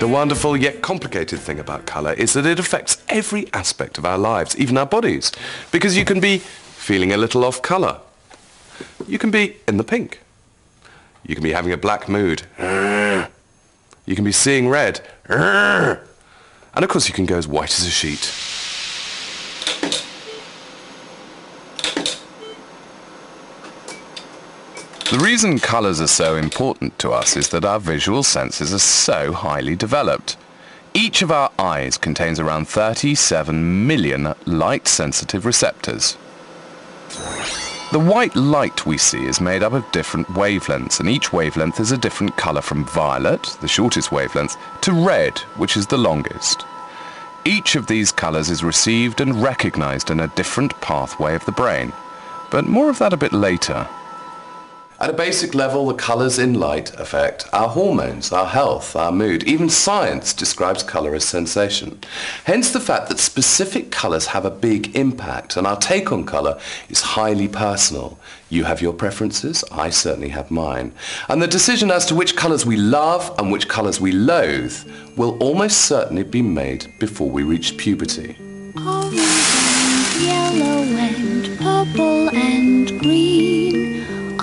The wonderful yet complicated thing about colour is that it affects every aspect of our lives, even our bodies. Because you can be feeling a little off colour. You can be in the pink. You can be having a black mood. You can be seeing red. And of course you can go as white as a sheet. The reason colours are so important to us is that our visual senses are so highly developed. Each of our eyes contains around 37 million light-sensitive receptors. The white light we see is made up of different wavelengths, and each wavelength is a different colour from violet, the shortest wavelength, to red, which is the longest. Each of these colours is received and recognised in a different pathway of the brain, but more of that a bit later. At a basic level, the colours in light affect our hormones, our health, our mood. Even science describes colour as sensation. Hence the fact that specific colours have a big impact, and our take on colour is highly personal. You have your preferences, I certainly have mine. And the decision as to which colours we love and which colours we loathe will almost certainly be made before we reach puberty. Orange and yellow and purple and green.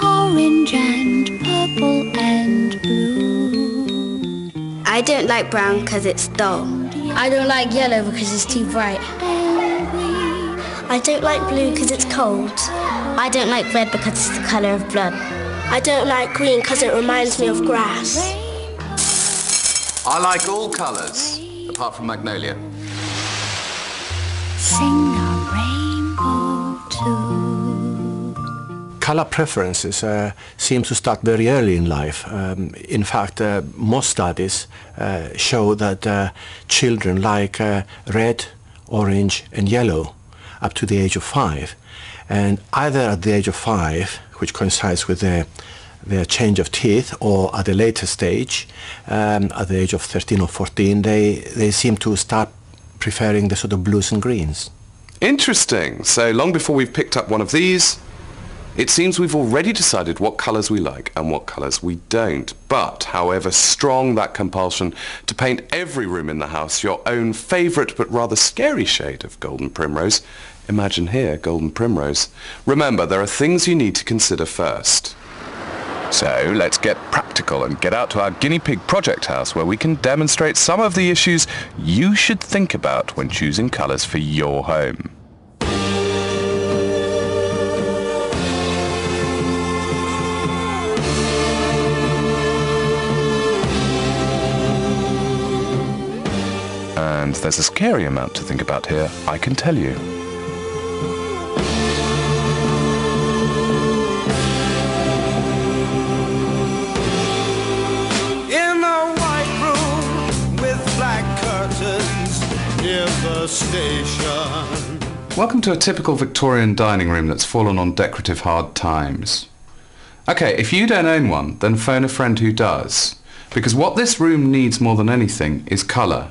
Orange and purple and blue. I don't like brown because it's dull. I don't like yellow because it's too bright. I don't like blue because it's cold. I don't like red because it's the colour of blood. I don't like green because it reminds me of grass. I like all colours, apart from magnolia. Sing a rainbow too. Color preferences seem to start very early in life. In fact, most studies show that children like red, orange and yellow up to the age of 5. And either at the age of 5, which coincides with their change of teeth, or at a later stage, at the age of 13 or 14, they seem to start preferring the sort of blues and greens. Interesting. So long before we've picked up one of these, it seems we've already decided what colours we like and what colours we don't. But, however strong that compulsion to paint every room in the house your own favourite but rather scary shade of golden primrose, imagine here, golden primrose, remember there are things you need to consider first. So let's get practical and get out to our guinea pig project house where we can demonstrate some of the issues you should think about when choosing colours for your home. And there's a scary amount to think about here, I can tell you. In a white room with black curtains near the station. Welcome to a typical Victorian dining room that's fallen on decorative hard times. Okay, if you don't own one, then phone a friend who does. Because what this room needs more than anything is colour.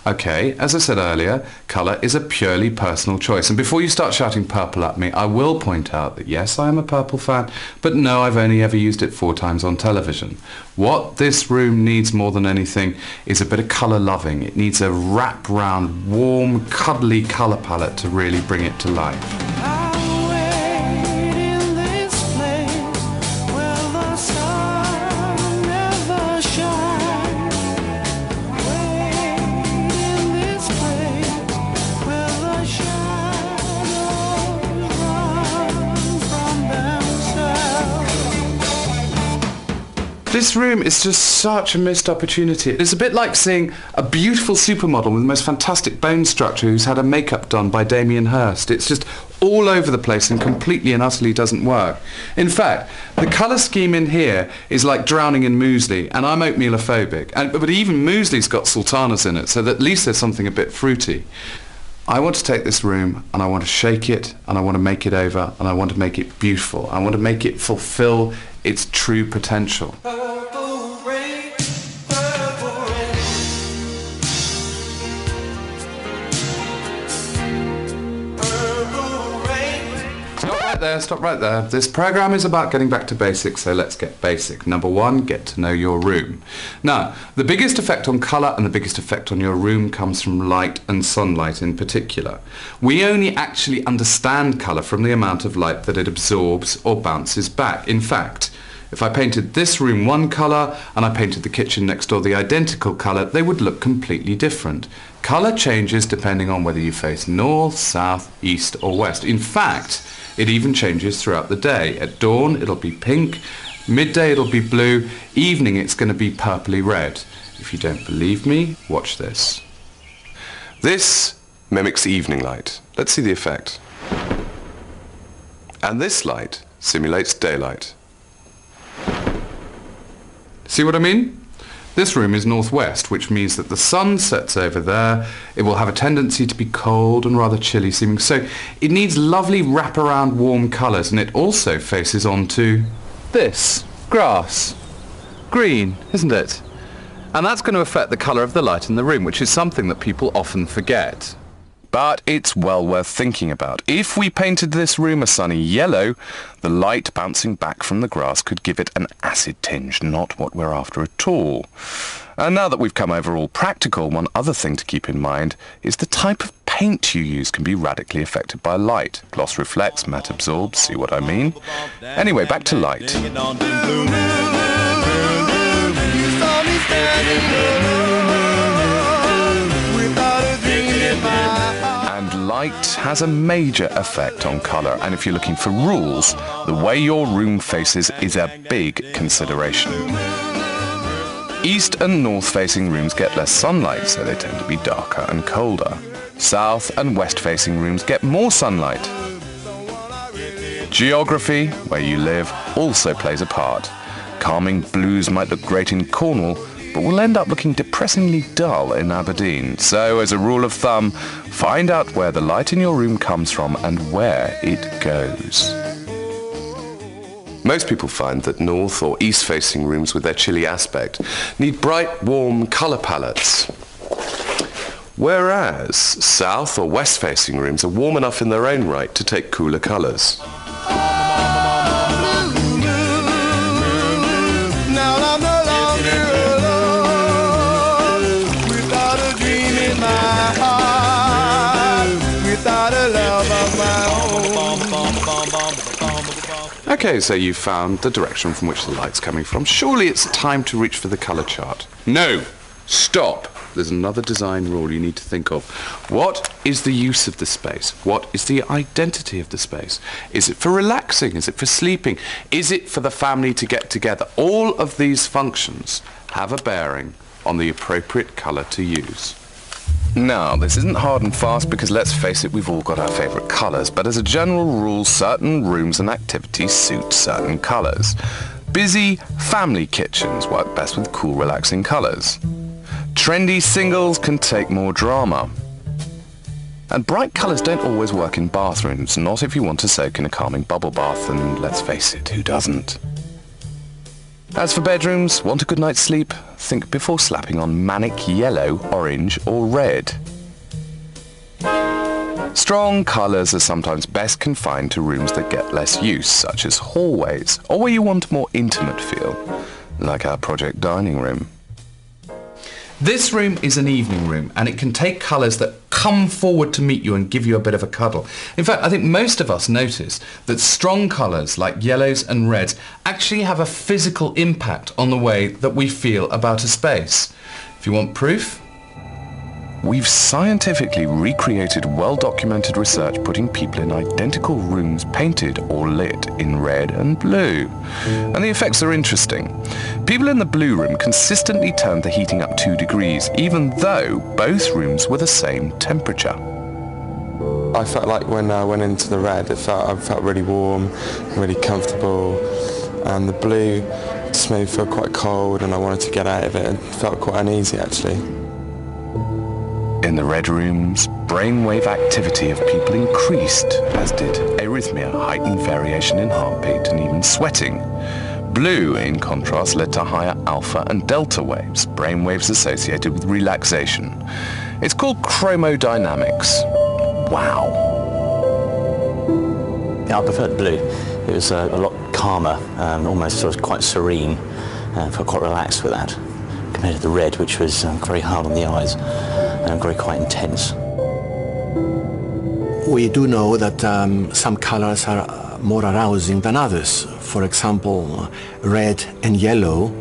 Okay, as I said earlier, colour is a purely personal choice. And before you start shouting purple at me, I will point out that yes, I am a purple fan, but no, I've only ever used it 4 times on television. What this room needs more than anything is a bit of colour loving. It needs a wrap-round, warm, cuddly colour palette to really bring it to life. This room is just such a missed opportunity. It's a bit like seeing a beautiful supermodel with the most fantastic bone structure who's had her makeup done by Damien Hirst. It's just all over the place and completely and utterly doesn't work. In fact, the colour scheme in here is like drowning in muesli, and I'm oatmealophobic. But even muesli's got sultanas in it, so that at least there's something a bit fruity. I want to take this room and I want to shake it and I want to make it over and I want to make it beautiful. I want to make it fulfill its true potential. Purple rain, purple rain. Purple rain. It's not my right there, stop right there. This program is about getting back to basics, so let's get basic. Number one, get to know your room. Now, the biggest effect on colour and the biggest effect on your room comes from light and sunlight in particular. We only actually understand colour from the amount of light that it absorbs or bounces back. In fact, if I painted this room one colour and I painted the kitchen next door the identical colour, they would look completely different. Colour changes depending on whether you face north, south, east or west. In fact, it even changes throughout the day. At dawn it'll be pink, midday it'll be blue, evening it's going to be purpley red. If you don't believe me, watch this. This mimics evening light. Let's see the effect. And this light simulates daylight. See what I mean? This room is northwest, which means that the sun sets over there. It will have a tendency to be cold and rather chilly seeming, so it needs lovely wraparound warm colours, and it also faces onto this, grass. Green, isn't it? And that's going to affect the colour of the light in the room, which is something that people often forget. But it's well worth thinking about. If we painted this room a sunny yellow, the light bouncing back from the grass could give it an acid tinge, not what we're after at all. And now that we've come over all practical, one other thing to keep in mind is the type of paint you use can be radically affected by light. Gloss reflects, matte absorbs, see what I mean? Anyway, back to light. Light has a major effect on colour, and if you're looking for rules, the way your room faces is a big consideration. East and north facing rooms get less sunlight, so they tend to be darker and colder. South and west facing rooms get more sunlight. Geography, where you live, also plays a part. Calming blues might look great in Cornwall, but will end up looking depressingly dull in Aberdeen. So, as a rule of thumb, find out where the light in your room comes from and where it goes. Most people find that north or east-facing rooms with their chilly aspect need bright, warm colour palettes, whereas south or west-facing rooms are warm enough in their own right to take cooler colours. Okay, so you've found the direction from which the light's coming from. Surely it's time to reach for the colour chart. No! Stop! There's another design rule you need to think of. What is the use of the space? What is the identity of the space? Is it for relaxing? Is it for sleeping? Is it for the family to get together? All of these functions have a bearing on the appropriate colour to use. Now, this isn't hard and fast because, let's face it, we've all got our favourite colours, but as a general rule, certain rooms and activities suit certain colours. Busy family kitchens work best with cool, relaxing colours. Trendy singles can take more drama. And bright colours don't always work in bathrooms, not if you want to soak in a calming bubble bath, and let's face it, who doesn't? As for bedrooms, want a good night's sleep? Think before slapping on manic yellow, orange or red. Strong colours are sometimes best confined to rooms that get less use, such as hallways, or where you want a more intimate feel, like our project dining room. This room is an evening room, and it can take colours that come forward to meet you and give you a bit of a cuddle. In fact, I think most of us notice that strong colours like yellows and reds actually have a physical impact on the way that we feel about a space. If you want proof, we've scientifically recreated well-documented research putting people in identical rooms painted or lit in red and blue. And the effects are interesting. People in the blue room consistently turned the heating up 2 degrees, even though both rooms were the same temperature. I felt like when I went into the red, I felt really warm, really comfortable, and the blue just made me feel quite cold, and I wanted to get out of it and felt quite uneasy actually. In the red rooms, brainwave activity of people increased, as did arrhythmia, heightened variation in heartbeat, and even sweating. Blue, in contrast, led to higher alpha and delta waves, brainwaves associated with relaxation. It's called chromodynamics. Wow. Yeah, I preferred blue. It was a lot calmer, almost sort of quite serene. I felt quite relaxed with that, compared to the red, which was very hard on the eyes and very quite intense. We do know that some colors are more arousing than others. For example, red and yellow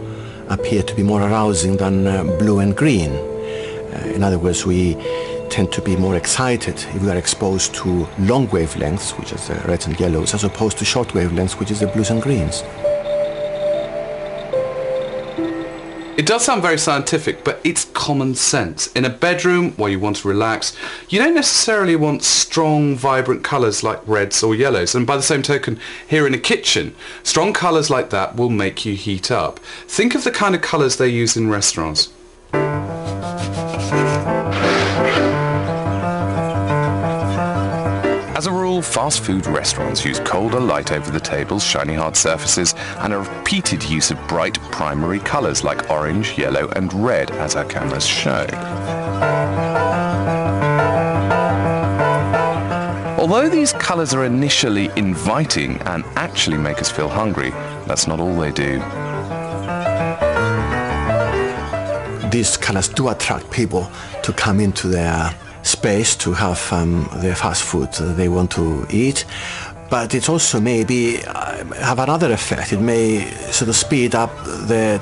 appear to be more arousing than blue and green. In other words, we tend to be more excited if we are exposed to long wavelengths, which is the reds and yellows, as opposed to short wavelengths, which is the blues and greens. It does sound very scientific, but it's common sense. In a bedroom where you want to relax, you don't necessarily want strong, vibrant colours like reds or yellows. And by the same token, here in a kitchen, strong colours like that will make you heat up. Think of the kind of colours they use in restaurants. As a rule, fast food restaurants use colder light over the tables, shiny hard surfaces, and a repeated use of bright primary colours like orange, yellow and red, as our cameras show. Although these colours are initially inviting and actually make us feel hungry, that's not all they do. These colours do attract people to come into their space to have their fast food they want to eat, but it also may have another effect. It may sort of speed up the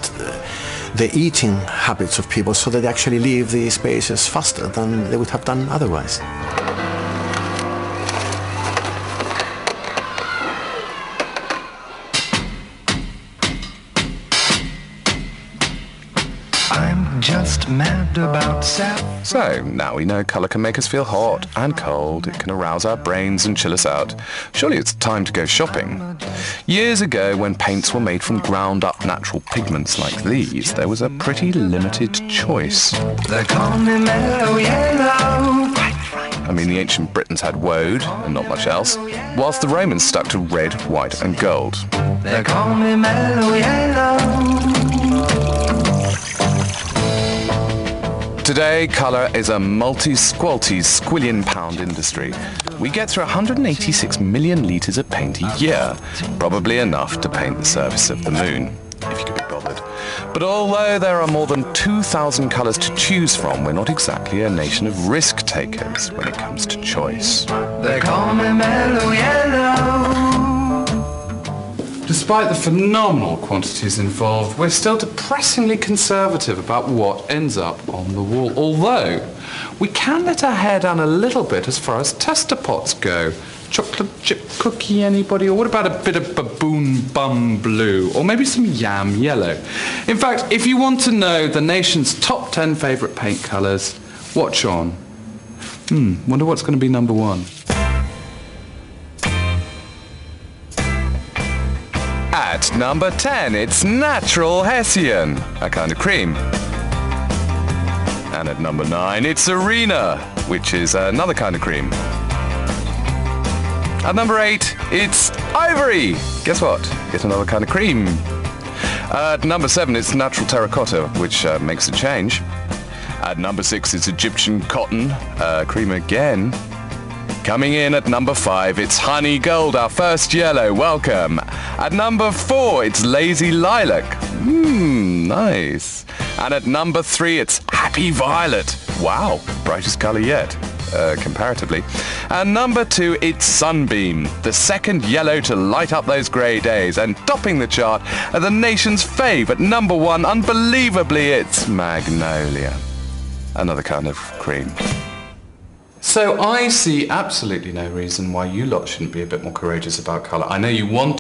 eating habits of people so that they actually leave the spaces faster than they would have done otherwise. Just mad about sap. So, now we know colour can make us feel hot and cold, it can arouse our brains and chill us out. Surely it's time to go shopping. Years ago, when paints were made from ground-up natural pigments like these, there was a pretty limited choice. They call me mellow yellow. I mean, the ancient Britons had woad and not much else, whilst the Romans stuck to red, white and gold. They call me mellow yellow. Today, colour is a multi-squillion-pound industry. We get through 186 million litres of paint a year, probably enough to paint the surface of the moon, if you could be bothered. But although there are more than 2,000 colours to choose from, we're not exactly a nation of risk-takers when it comes to choice. They call me mellow yellow. Despite the phenomenal quantities involved, we're still depressingly conservative about what ends up on the wall, although we can let our hair down a little bit as far as tester pots go. Chocolate chip cookie, anybody? Or what about a bit of baboon bum blue? Or maybe some yam yellow? In fact, if you want to know the nation's top 10 favourite paint colours, watch on. Wonder what's going to be number one. At number 10, it's Natural Hessian, a kind of cream. And at number 9, it's Arena, which is another kind of cream. At number 8, it's Ivory. Guess what? It's another kind of cream. At number 7, it's Natural Terracotta, which makes a change. At number 6, it's Egyptian Cotton, cream again. Coming in at number 5, it's Honey Gold, our first yellow. Welcome. At number 4, it's Lazy Lilac. Nice. And at number 3, it's Happy Violet. Wow, brightest colour yet, comparatively. And number 2, it's Sunbeam, the second yellow to light up those grey days. And topping the chart are the nation's fave at number 1, unbelievably, it's Magnolia. Another kind of cream. So I see absolutely no reason why you lot shouldn't be a bit more courageous about colour. I know you want